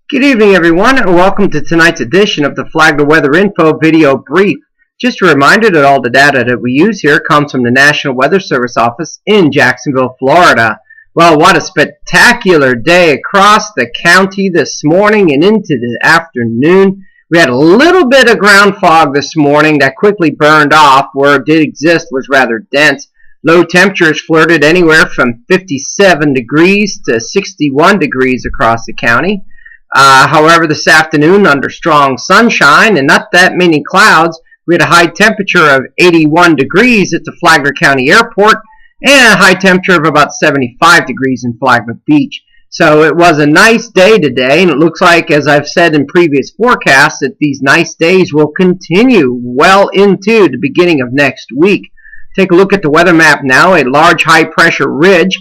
Good evening, everyone, and welcome to tonight's edition of the Flagler Weather Info video brief. Just a reminder that all the data that we use here comes from the National Weather Service office in Jacksonville, Florida. Well, what a spectacular day across the county this morning and into the afternoon. We had a little bit of ground fog this morning that quickly burned off. Where it did exist was rather dense. Low temperatures flirted anywhere from 57 degrees to 61 degrees across the county. However, this afternoon, under strong sunshine and not that many clouds, we had a high temperature of 81 degrees at the Flagler County Airport and a high temperature of about 75 degrees in Flagler Beach. So it was a nice day today, and it looks like, as I've said in previous forecasts, that these nice days will continue well into the beginning of next week. Take a look at the weather map now. A large high-pressure ridge.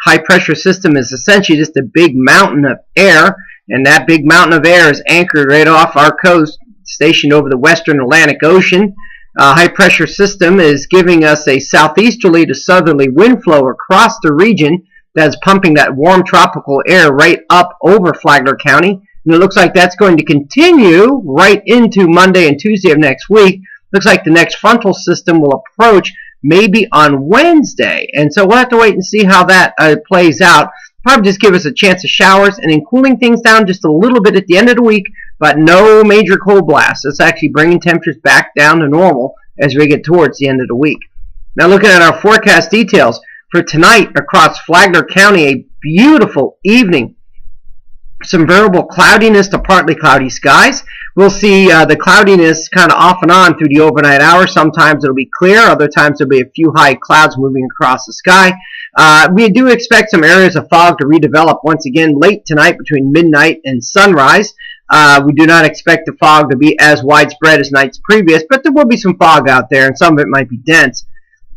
High-pressure system is essentially just a big mountain of air. And that big mountain of air is anchored right off our coast, stationed over the western Atlantic Ocean. High-pressure system is giving us a southeasterly to southerly wind flow across the region that's pumping that warm tropical air right up over Flagler County. And it looks like that's going to continue right into Monday and Tuesday of next week. Looks like the next frontal system will approach maybe on Wednesday. And so we'll have to wait and see how that plays out. Probably just give us a chance of showers and then cooling things down just a little bit at the end of the week, but no major cold blasts. It's actually bringing temperatures back down to normal as we get towards the end of the week. Now looking at our forecast details for tonight across Flagler County, a beautiful evening. Some variable cloudiness to partly cloudy skies. We'll see the cloudiness kind of off and on through the overnight hours. Sometimes it'll be clear, other times there'll be a few high clouds moving across the sky. We do expect some areas of fog to redevelop once again late tonight between midnight and sunrise. We do not expect the fog to be as widespread as nights previous, but there will be some fog out there, and some of it might be dense.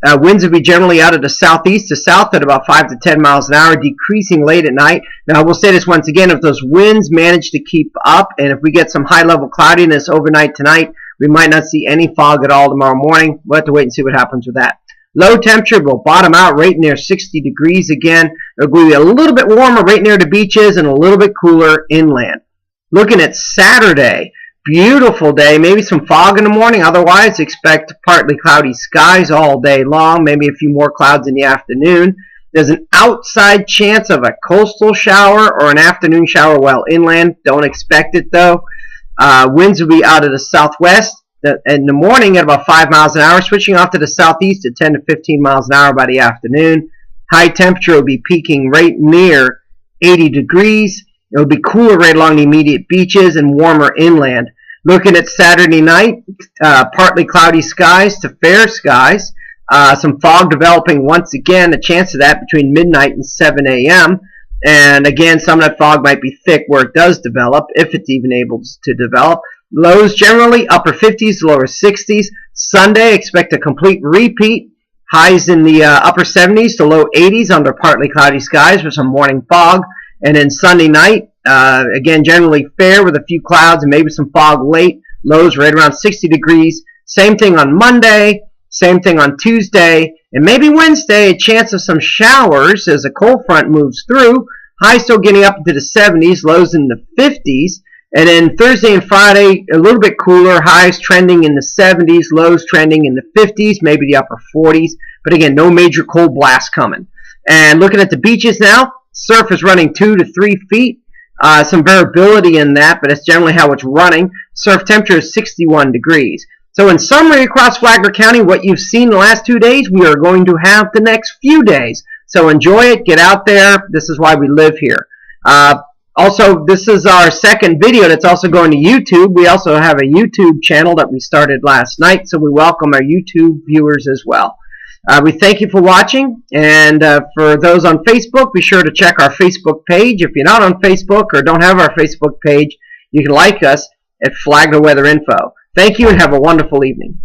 Winds will be generally out of the southeast to south at about 5 to 10 miles an hour, decreasing late at night. Now, we'll say this once again, if those winds manage to keep up, and if we get some high-level cloudiness overnight tonight, we might not see any fog at all tomorrow morning. We'll have to wait and see what happens with that. Low temperature will bottom out right near 60 degrees again. It'll be a little bit warmer right near the beaches and a little bit cooler inland. Looking at Saturday, beautiful day, maybe some fog in the morning. Otherwise, expect partly cloudy skies all day long, maybe a few more clouds in the afternoon. There's an outside chance of a coastal shower or an afternoon shower while inland. Don't expect it, though. Winds will be out of the southwest in the morning at about 5 miles an hour, switching off to the southeast at 10 to 15 miles an hour by the afternoon. High temperature will be peaking right near 80 degrees. It will be cooler right along the immediate beaches and warmer inland. Looking at Saturday night, partly cloudy skies to fair skies. Some fog developing once again, a chance of that between midnight and 7 a.m. And again, some of that fog might be thick where it does develop, if it's even able to develop. Lows generally upper 50s, lower 60s. Sunday, expect a complete repeat. Highs in the upper 70s to low 80s under partly cloudy skies with some morning fog. And then Sunday night, again, generally fair with a few clouds and maybe some fog late. Lows right around 60 degrees. Same thing on Monday. Same thing on Tuesday. And maybe Wednesday, a chance of some showers as a cold front moves through. Highs still getting up into the 70s. Lows in the 50s. And then Thursday and Friday, a little bit cooler. Highs trending in the 70s. Lows trending in the 50s. Maybe the upper 40s. But again, no major cold blasts coming. And looking at the beaches now. Surf is running 2 to 3 feet. Some variability in that, but it's generally how it's running. Surf temperature is 61 degrees. So in summary, across Flagler County, what you've seen the last 2 days, we are going to have the next few days. So enjoy it. Get out there. This is why we live here. Also, this is our second video that's also going to YouTube. We also have a YouTube channel that we started last night, so we welcome our YouTube viewers as well. We thank you for watching, and for those on Facebook, be sure to check our Facebook page. If you're not on Facebook or don't have our Facebook page, you can like us at Flagler Weather Info. Thank you and have a wonderful evening.